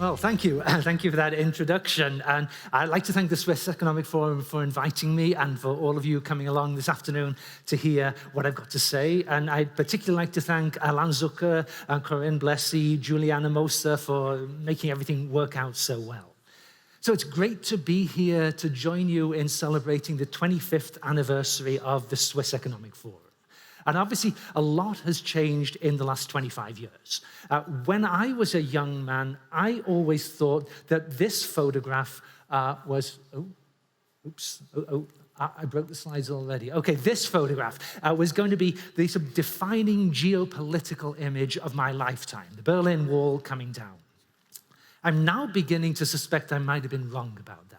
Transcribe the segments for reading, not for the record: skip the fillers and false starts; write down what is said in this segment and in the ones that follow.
Well, thank you. Thank you for that introduction. And I'd like to thank the Swiss Economic Forum for inviting me and for all of you coming along this afternoon to hear what I've got to say. And I'd particularly like to thank Alain Zucker, Corinne Blessy, Juliana Moser for making everything work out so well. So it's great to be here to join you in celebrating the 25th anniversary of the Swiss Economic Forum. And obviously, a lot has changed in the last 25 years. When I was a young man, I always thought that this photograph was, I broke the slides already. Okay, this photograph was going to be the sort of defining geopolitical image of my lifetime, the Berlin Wall coming down. I'm now beginning to suspect I might have been wrong about that.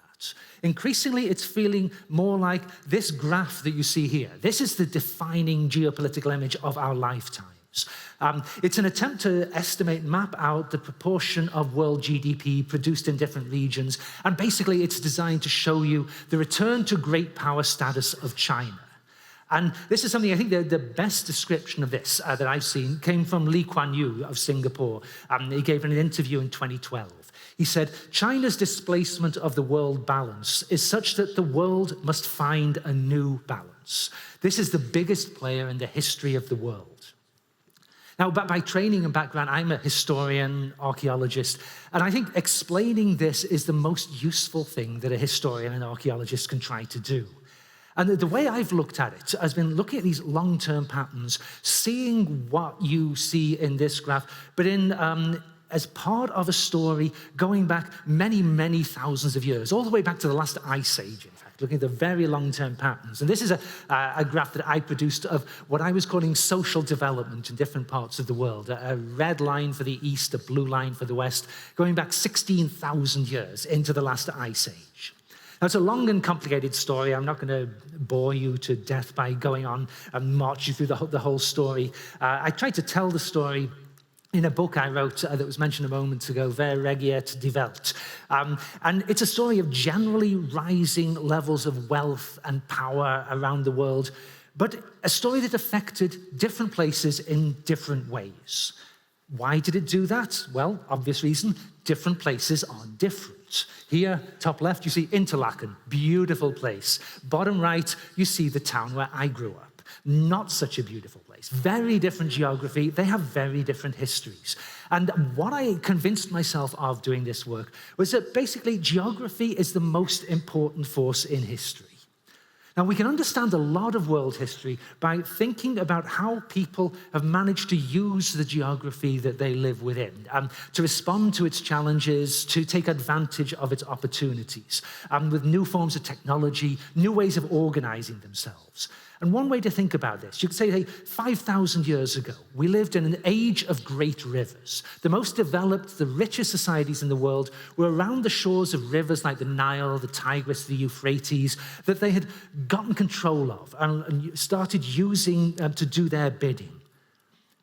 Increasingly, it's feeling more like this graph that you see here. This is the defining geopolitical image of our lifetimes. It's an attempt to estimate, map out the proportion of world GDP produced in different regions, and basically it's designed to show you the return to great power status of China. And this is something, I think the best description of this that I've seen came from Lee Kuan Yew of Singapore. He gave an interview in 2012. He said, China's displacement of the world balance is such that the world must find a new balance. This is the biggest player in the history of the world. Now, by training and background, I'm a historian, archaeologist, and I think explaining this is the most useful thing that a historian and archaeologist can try to do. And the way I've looked at it has been looking at these long-term patterns, seeing what you see in this graph, but as part of a story going back many, many thousands of years, all the way back to the last ice age, in fact, looking at the very long-term patterns. And this is a graph that I produced of what I was calling social development in different parts of the world. A red line for the east, a blue line for the west, going back 16,000 years into the last ice age. Now, it's a long and complicated story. I'm not going to bore you to death by going on and march you through the whole story. I tried to tell the story in a book I wrote that was mentioned a moment ago, Wer regiert die Welt. And it's a story of generally rising levels of wealth and power around the world, but a story that affected different places in different ways. Why did it do that? Well, obvious reason, different places are different. Here, top left, you see Interlaken, beautiful place. Bottom right, you see the town where I grew up. Not such a beautiful place. Very different geography. They have very different histories. And what I convinced myself of doing this work was that basically geography is the most important force in history. Now, we can understand a lot of world history by thinking about how people have managed to use the geography that they live within, to respond to its challenges, to take advantage of its opportunities, with new forms of technology, new ways of organizing themselves. And one way to think about this, you could say, hey, 5,000 years ago, we lived in an age of great rivers. The most developed, the richest societies in the world were around the shores of rivers like the Nile, the Tigris, the Euphrates, that they had gotten control of and started using to do their bidding.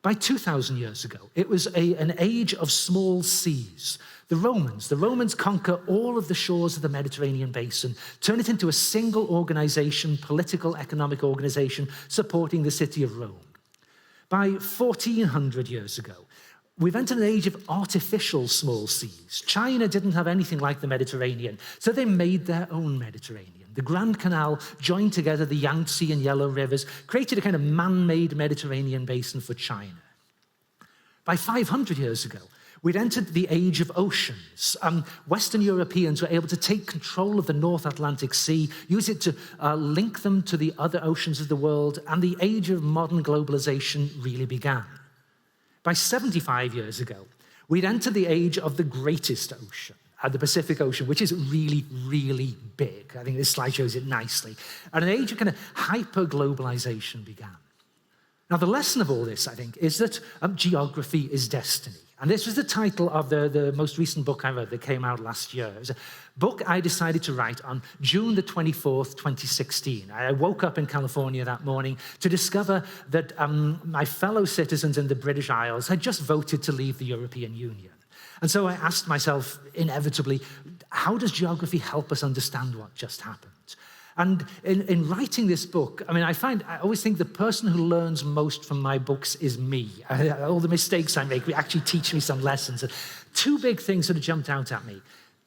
By 2,000 years ago, it was an age of small seas. The Romans conquer all of the shores of the Mediterranean basin, turn it into a single organization, political, economic organization, supporting the city of Rome. By 1,400 years ago, we've entered an age of artificial small seas. China didn't have anything like the Mediterranean, so they made their own Mediterranean. The Grand Canal joined together the Yangtze and Yellow rivers, created a kind of man-made Mediterranean basin for China. By 500 years ago, we'd entered the age of oceans. Western Europeans were able to take control of the North Atlantic Sea, use it to link them to the other oceans of the world, and the age of modern globalization really began. By 75 years ago, we'd entered the age of the greatest ocean, the Pacific Ocean, which is really, really big. I think this slide shows it nicely. And an age of kind of hyper-globalization began. Now, the lesson of all this, I think, is that geography is destiny. And this was the title of the most recent book I wrote that came out last year. It was a book I decided to write on June the 24th, 2016. I woke up in California that morning to discover that my fellow citizens in the British Isles had just voted to leave the European Union. And so I asked myself, inevitably, how does geography help us understand what just happened? And in writing this book, I mean, I always think the person who learns most from my books is me. All the mistakes I make actually teach me some lessons. two big things sort of jumped out at me.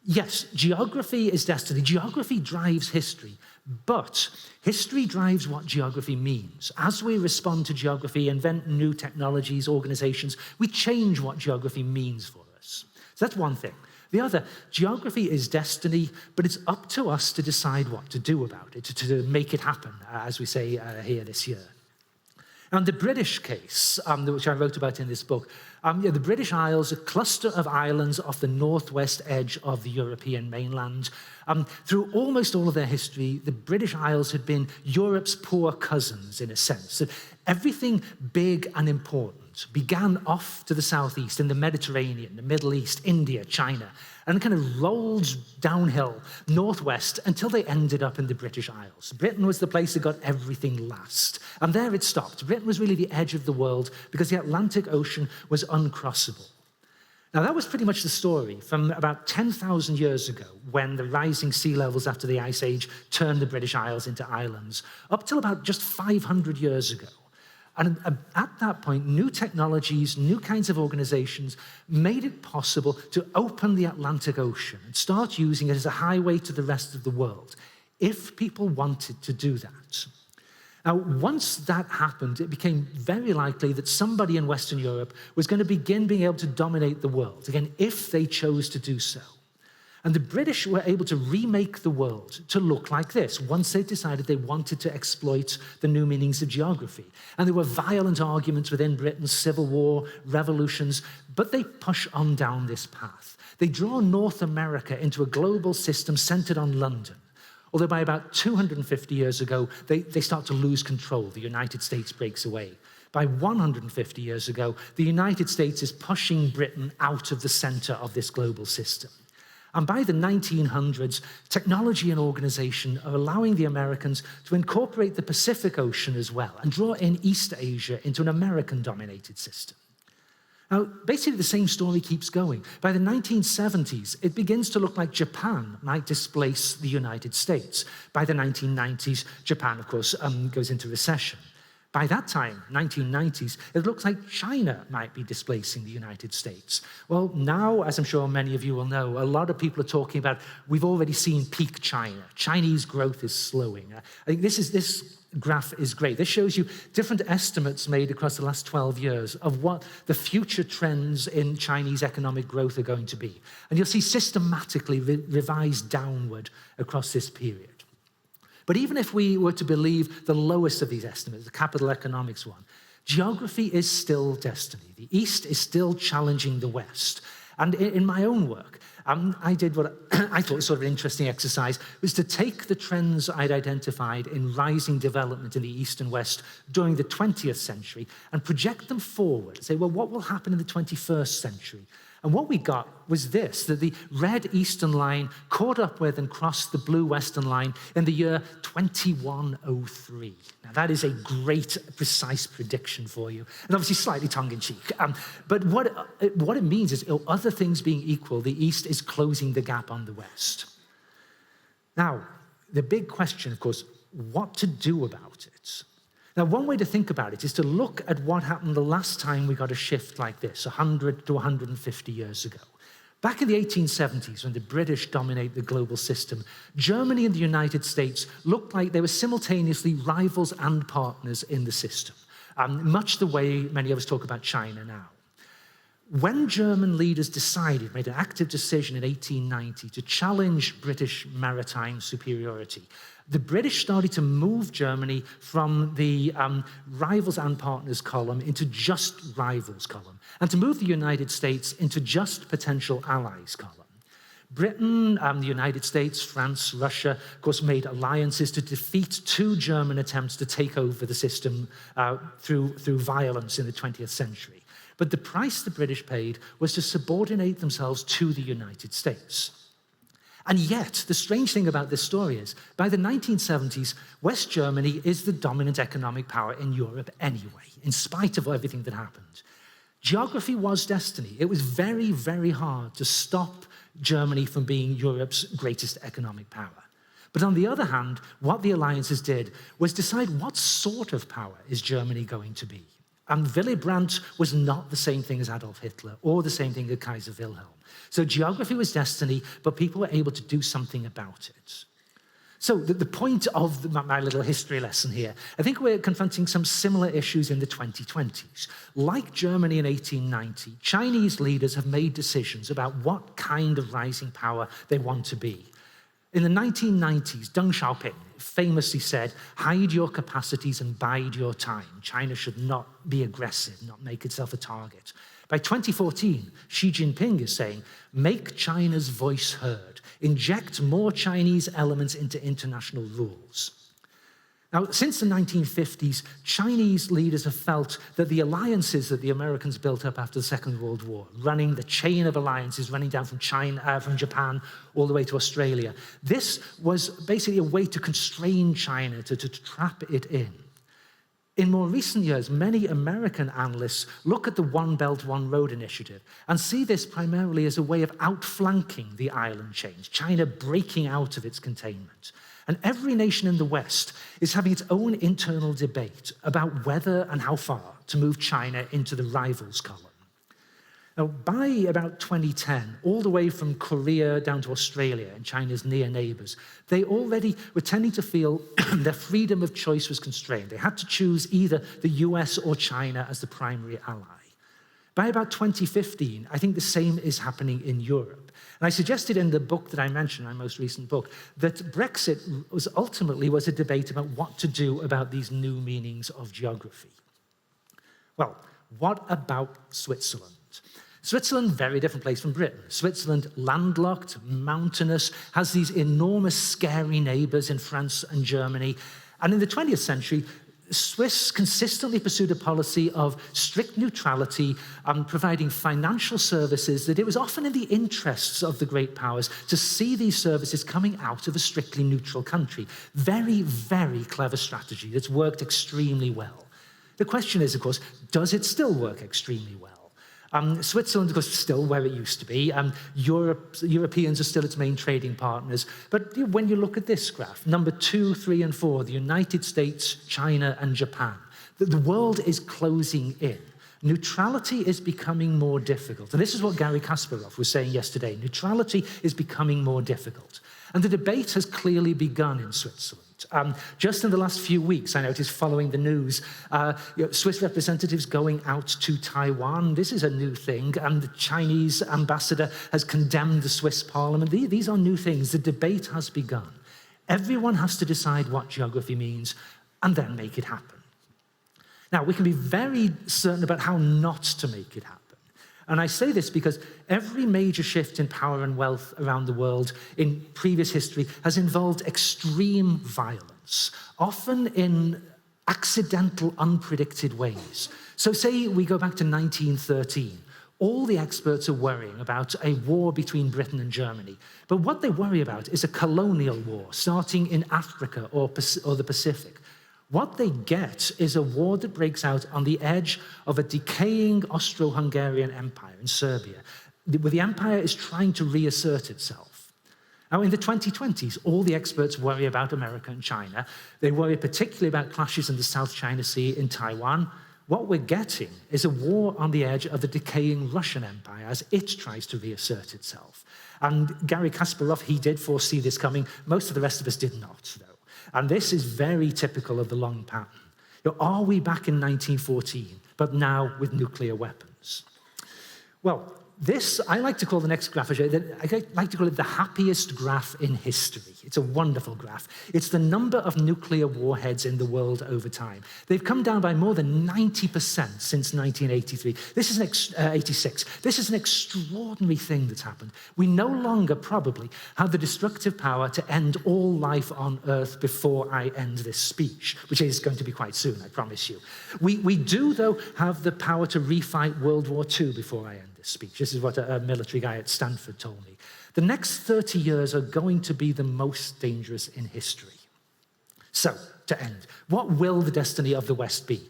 Yes, geography is destiny. Geography drives history, but history drives what geography means. As we respond to geography, invent new technologies, organizations, we change what geography means for us. So that's one thing. The other, geography is destiny, but it's up to us to decide what to do about it, to make it happen, as we say here this year. And the British case, which I wrote about in this book, the British Isles, a cluster of islands off the northwest edge of the European mainland. Through almost all of their history, the British Isles had been Europe's poor cousins, in a sense. So everything big and important began off to the southeast in the Mediterranean, the Middle East, India, China, and kind of rolled downhill northwest until they ended up in the British Isles. Britain was the place that got everything last. And there it stopped. Britain was really the edge of the world because the Atlantic Ocean was uncrossable. Now, that was pretty much the story from about 10,000 years ago, when the rising sea levels after the Ice Age turned the British Isles into islands, up till about just 500 years ago. And at that point, new technologies, new kinds of organizations made it possible to open the Atlantic Ocean and start using it as a highway to the rest of the world, if people wanted to do that. Now, once that happened, it became very likely that somebody in Western Europe was going to begin being able to dominate the world, again, if they chose to do so. And the British were able to remake the world to look like this once they decided they wanted to exploit the new meanings of geography. And there were violent arguments within Britain, civil war, revolutions, but they push on down this path. They draw North America into a global system centered on London. Although by about 250 years ago, they start to lose control. The United States breaks away. By 150 years ago, the United States is pushing Britain out of the center of this global system. And by the 1900s, technology and organization are allowing the Americans to incorporate the Pacific Ocean as well and draw in East Asia into an American-dominated system. Now, basically, the same story keeps going. By the 1970s, it begins to look like Japan might displace the United States. By the 1990s, Japan, of course, goes into recession. By that time, 1990s, it looks like China might be displacing the United States. Well, now, as I'm sure many of you will know, a lot of people are talking about, we've already seen peak China. Chinese growth is slowing. I think this graph is great. This shows you different estimates made across the last 12 years of what the future trends in Chinese economic growth are going to be. And you'll see systematically revised downward across this period. But even if we were to believe the lowest of these estimates, the capital economics one, geography is still destiny. The East is still challenging the West. And in my own work, I did what I thought was sort of an interesting exercise, was to take the trends I'd identified in rising development in the East and West during the 20th century and project them forward and say, well, what will happen in the 21st century? And what we got was this, that the red eastern line caught up with and crossed the blue western line in the year 2103. Now, that is a great, precise prediction for you, and obviously slightly tongue-in-cheek. But what it means is, other things being equal, the East is closing the gap on the West. Now, the big question, of course, what to do about it? Now, one way to think about it is to look at what happened the last time we got a shift like this, 100 to 150 years ago. Back in the 1870s, when the British dominate the global system, Germany and the United States looked like they were simultaneously rivals and partners in the system, much the way many of us talk about China now. When German leaders made an active decision in 1890 to challenge British maritime superiority, the British started to move Germany from the rivals and partners column into just rivals column, and to move the United States into just potential allies column. Britain, the United States, France, Russia, of course, made alliances to defeat two German attempts to take over the system through violence in the 20th century. But the price the British paid was to subordinate themselves to the United States. And yet, the strange thing about this story is, by the 1970s, West Germany is the dominant economic power in Europe anyway, in spite of everything that happened. Geography was destiny. It was very, very hard to stop Germany from being Europe's greatest economic power. But on the other hand, what the alliances did was decide what sort of power is Germany going to be. And Willy Brandt was not the same thing as Adolf Hitler or the same thing as Kaiser Wilhelm. So geography was destiny, but people were able to do something about it. So the point of my little history lesson here, I think we're confronting some similar issues in the 2020s. Like Germany in 1890, Chinese leaders have made decisions about what kind of rising power they want to be. In the 1990s, Deng Xiaoping famously said, "Hide your capacities and bide your time. China should not be aggressive, not make itself a target." By 2014, Xi Jinping is saying, "Make China's voice heard. Inject more Chinese elements into international rules." Now, since the 1950s, Chinese leaders have felt that the alliances that the Americans built up after the Second World War, running the chain of alliances running down from Japan all the way to Australia, this was basically a way to constrain China, to trap it in. In more recent years, many American analysts look at the One Belt, One Road initiative and see this primarily as a way of outflanking the island chains, China breaking out of its containment. And every nation in the West is having its own internal debate about whether and how far to move China into the rivals column. Now, by about 2010, all the way from Korea down to Australia and China's near neighbors, they already were tending to feel their freedom of choice was constrained. They had to choose either the US or China as the primary ally. By about 2015, I think the same is happening in Europe. And I suggested in the book that I mentioned, my most recent book, that Brexit was ultimately a debate about what to do about these new meanings of geography. Well, what about Switzerland? Switzerland, very different place from Britain. Switzerland, landlocked, mountainous, has these enormous, scary neighbors in France and Germany. And in the 20th century, Swiss consistently pursued a policy of strict neutrality, providing financial services that it was often in the interests of the great powers to see these services coming out of a strictly neutral country. Very, very clever strategy that's worked extremely well. The question is, of course, does it still work extremely well? Switzerland, of course, is still where it used to be. Europeans are still its main trading partners. But when you look at this graph, number 2, 3, and 4, the United States, China, and Japan, the world is closing in. Neutrality is becoming more difficult. And this is what Garry Kasparov was saying yesterday. Neutrality is becoming more difficult. And the debate has clearly begun in Switzerland. Just in the last few weeks, I noticed following the news, Swiss representatives going out to Taiwan. This is a new thing, and the Chinese ambassador has condemned the Swiss parliament. These are new things. The debate has begun. Everyone has to decide what geography means and then make it happen. Now, we can be very certain about how not to make it happen. And I say this because every major shift in power and wealth around the world in previous history has involved extreme violence, often in accidental, unpredicted ways. So say we go back to 1913. All the experts are worrying about a war between Britain and Germany. But what they worry about is a colonial war starting in Africa or the Pacific. What they get is a war that breaks out on the edge of a decaying Austro-Hungarian empire in Serbia, where the empire is trying to reassert itself. Now, in the 2020s, all the experts worry about America and China. They worry particularly about clashes in the South China Sea, in Taiwan. What we're getting is a war on the edge of the decaying Russian empire as it tries to reassert itself. And Garry Kasparov, he did foresee this coming. Most of the rest of us did not, though. And this is very typical of the long pattern. Are we back in 1914, but now with nuclear weapons? Well, this, I like to call the next graph, I like to call it the happiest graph in history. It's a wonderful graph. It's the number of nuclear warheads in the world over time. They've come down by more than 90% since 1983. This is 86. This is an extraordinary thing that's happened. We no longer probably have the destructive power to end all life on Earth before I end this speech, which is going to be quite soon, I promise you. We do, though, have the power to refight World War II before I end this speech. This is what a military guy at Stanford told me. The next 30 years are going to be the most dangerous in history. So, to end, what will the destiny of the West be?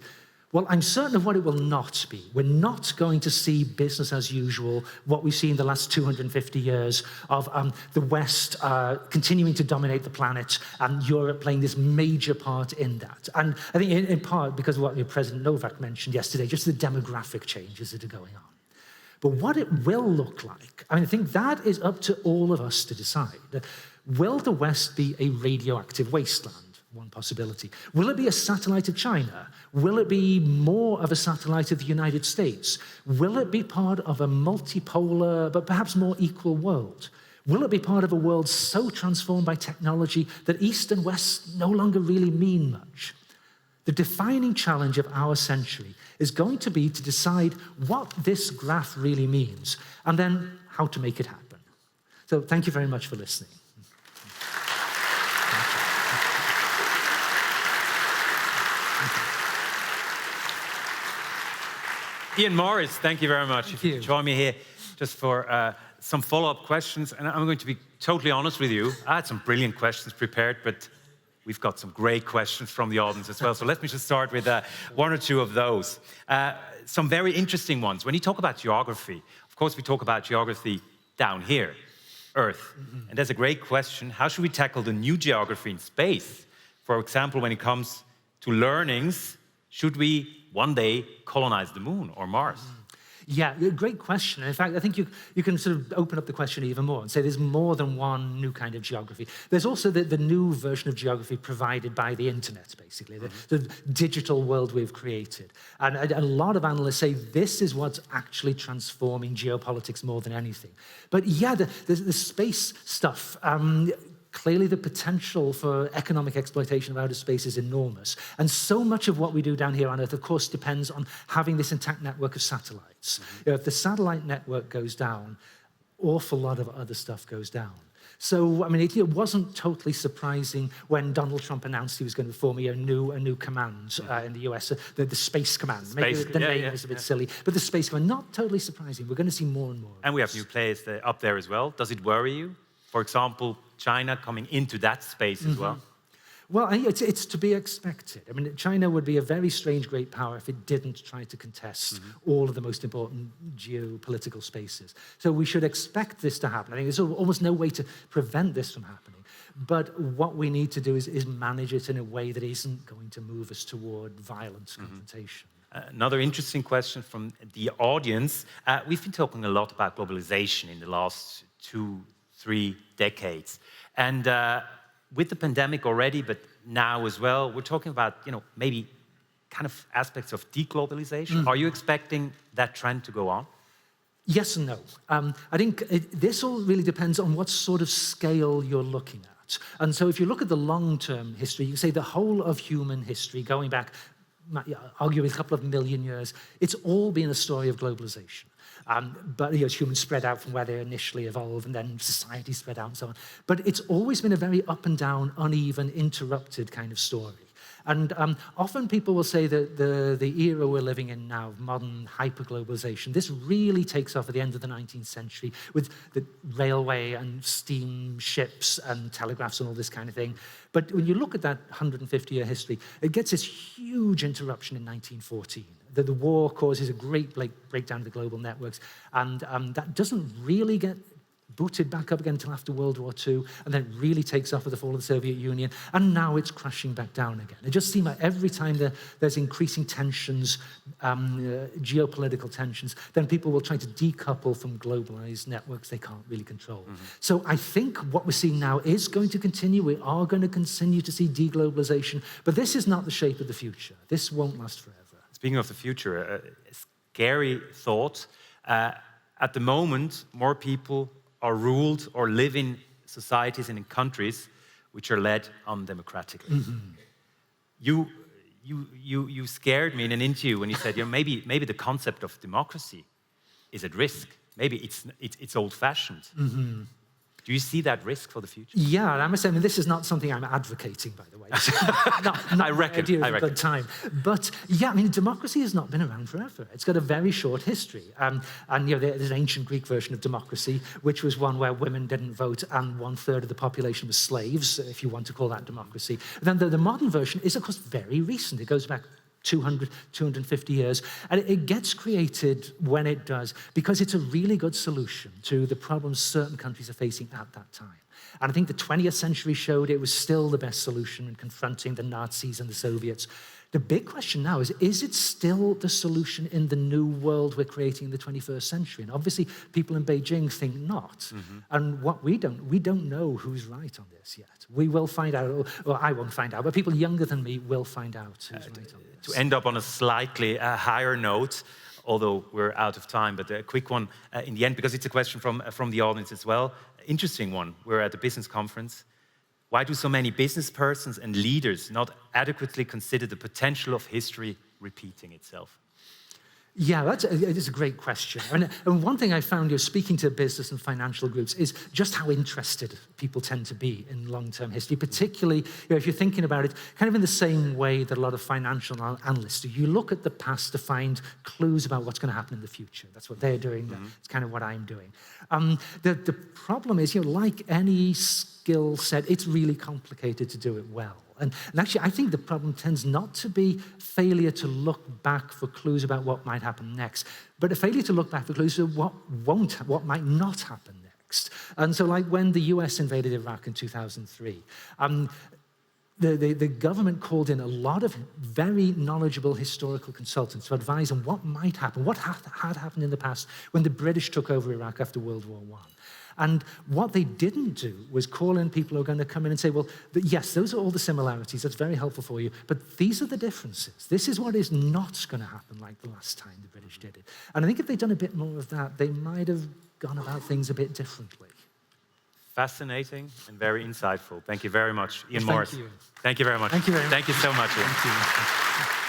Well, I'm certain of what it will not be. We're not going to see business as usual, what we've seen the last 250 years of the West continuing to dominate the planet and Europe playing this major part in that. And I think in part because of what President Novak mentioned yesterday, just the demographic changes that are going on. But what it will look like, I think that is up to all of us to decide. Will the West be a radioactive wasteland? One possibility. Will it be a satellite of China? Will it be more of a satellite of the United States? Will it be part of a multipolar, but perhaps more equal world? Will it be part of a world so transformed by technology that East and West no longer really mean much? The defining challenge of our century is going to be to decide what this graph really means, and then how to make it happen. So thank you very much for listening. Ian Morris, thank you very much. Thank you. Join me here just for some follow-up questions. And I'm going to be totally honest with you. I had some brilliant questions prepared, but we've got some great questions from the audience as well. So let me just start with one or two of those. Some very interesting ones. When you talk about geography, of course, we talk about geography down here, Earth. Mm-hmm. And there's a great question. How should we tackle the new geography in space? For example, when it comes to learnings, should we one day colonize the moon or Mars? Yeah, great question. In fact, I think you can sort of open up the question even more and say there's more than one new kind of geography. There's also the new version of geography provided by the internet, basically, the digital world we've created. And a lot of analysts say this is what's actually transforming geopolitics more than anything. But yeah, the space stuff, clearly, the potential for economic exploitation of outer space is enormous. And so much of what we do down here on Earth, of course, depends on having this intact network of satellites. Mm-hmm. If the satellite network goes down, awful lot of other stuff goes down. So, it wasn't totally surprising when Donald Trump announced he was going to form a new command in the US, the Space Command. Maybe the name is a bit silly, but the Space Command, not totally surprising. We're going to see more and more. And we have new players up there as well. Does it worry you? For example, China coming into that space as well? Well, it's to be expected. China would be a very strange great power if it didn't try to contest all of the most important geopolitical spaces. So we should expect this to happen. I think there's almost no way to prevent this from happening. But what we need to do is manage it in a way that isn't going to move us toward violent confrontation. Another interesting question from the audience. We've been talking a lot about globalization in the last 2-3 decades. And with the pandemic already, but now as well, we're talking about, maybe kind of aspects of deglobalization. Are you expecting that trend to go on? Yes and no. I think this all really depends on what sort of scale you're looking at. And so if you look at the long-term history, you can say the whole of human history, going back, arguably a couple of million years, it's all been a story of globalization. But humans spread out from where they initially evolved, and then society spread out and so on. But it's always been a very up and down, uneven, interrupted kind of story. And often people will say that the era we're living in now, modern hyperglobalization, this really takes off at the end of the 19th century with the railway and steamships and telegraphs and all this kind of thing. But when you look at that 150-year history, it gets this huge interruption in 1914. The war causes a great breakdown of the global networks, and that doesn't really get booted back up again until after World War II, and then it really takes off with the fall of the Soviet Union, and now it's crashing back down again. It just seems like every time there's increasing tensions, geopolitical tensions, then people will try to decouple from globalized networks they can't really control. So I think what we're seeing now is going to continue. We are going to continue to see deglobalization, but this is not the shape of the future. This won't last forever. Speaking of the future, a scary thought. At the moment, more people are ruled or live in societies and in countries which are led undemocratically. You scared me in an interview when you said, maybe the concept of democracy is at risk. Maybe it's old-fashioned. Do you see that risk for the future? Yeah, I must say, this is not something I'm advocating, by the way. not I reckon. The idea of a good time. But yeah, democracy has not been around forever. It's got a very short history. And there's an ancient Greek version of democracy, which was one where women didn't vote and 1/3 of the population was slaves, if you want to call that democracy. And then the modern version is, of course, very recent. It goes back 200, 250 years. And it gets created when it does, because it's a really good solution to the problems certain countries are facing at that time. And I think the 20th century showed it was still the best solution in confronting the Nazis and the Soviets. The big question now is it still the solution in the new world we're creating in the 21st century? And obviously, people in Beijing think not. Mm-hmm. And what we don't know who's right on this yet. We will find out, or I won't find out, but people younger than me will find out who's right on this. To end up on a slightly higher note, although we're out of time, but a quick one in the end, because it's a question from the audience as well. Interesting one. We're at a business conference. Why do so many business persons and leaders not adequately consider the potential of history repeating itself? Yeah, it is a great question. And one thing I found speaking to business and financial groups is just how interested people tend to be in long-term history, particularly if you're thinking about it kind of in the same way that a lot of financial analysts do. You look at the past to find clues about what's going to happen in the future. That's what they're doing. Mm-hmm. That's kind of what I'm doing. The problem is, like any skill set, it's really complicated to do it well. And actually, I think the problem tends not to be failure to look back for clues about what might happen next, but a failure to look back for clues of what might not happen next. And so, like when the US invaded Iraq in 2003, the government called in a lot of very knowledgeable historical consultants to advise on what might happen, what had happened in the past when the British took over Iraq after World War I. And what they didn't do was call in people who are going to come in and say, well, yes, those are all the similarities. That's very helpful for you. But these are the differences. This is what is not going to happen like the last time the British did it. And I think if they'd done a bit more of that, they might have gone about things a bit differently. Fascinating and very insightful. Thank you very much, Ian Morris. Thank you. Thank you very much. Thank you very much. Thank you so much, Ian. Thank you.